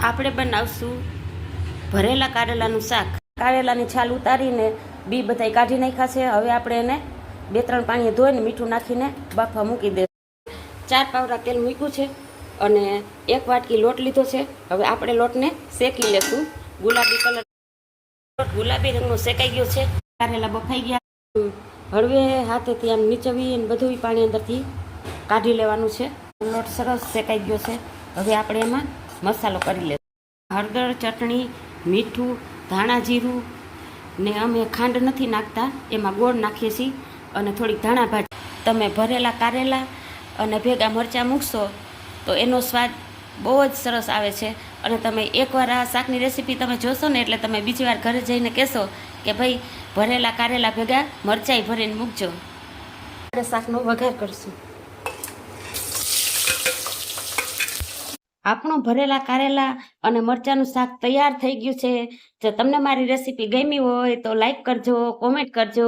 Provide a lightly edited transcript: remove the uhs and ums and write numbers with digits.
આપણે બનાવશું ભરેલા કારેલાનું શાક। કારેલાની છાલ ઉતારીને બી બધાય કાઢી નાખ્યા છે। હવે આપણે એને 2-3 પાણીએ ધોઈને મીઠું નાખીને બાફવા મૂકી દે। 4 પાવડા તેલ મૂક્યું છે અને 1 વાટકી લોટ લીધો છે। હવે આપણે લોટને શેકી લેશું। ગુલાબી કલર લોટ ગુલાબી રંગનો શેકાઈ ગયો છે। કારેલા બફાઈ ગયા। હળવે હાથેથી આમ નીચવી અને બધું પાણી અંદરથી કાઢી લેવાનું છે। લોટ સરસ શેકાઈ ગયો છે। હવે આપણે એમાં મસાલો કરી લઈશું। હળદર, ચટણી, મીઠું, ધાણા જીરું ને અમે ખાંડ નથી નાખતા, એમાં ગોળ નાખીએ છીએ અને થોડીક ધાણા ભાજી। તમે ભરેલા કારેલા અને ભેગા મરચાં મૂકશો તો એનો સ્વાદ બહુ જ સરસ આવે છે। અને તમે એકવાર આ શાકની રેસીપી તમે જોશો ને એટલે તમે બીજી વાર ઘરે જઈને કહેશો કે ભાઈ ભરેલા કારેલા ભેગા મરચાંય ભરીને મૂકજો। આપણે શાકનો વઘાર કરશું। આપણું ભરેલા કારેલા અને મરચાંનું શાક તૈયાર થઈ ગયું છે। જો તમને મારી રેસીપી ગમી હોય તો લાઈક કરજો, કોમેન્ટ કરજો।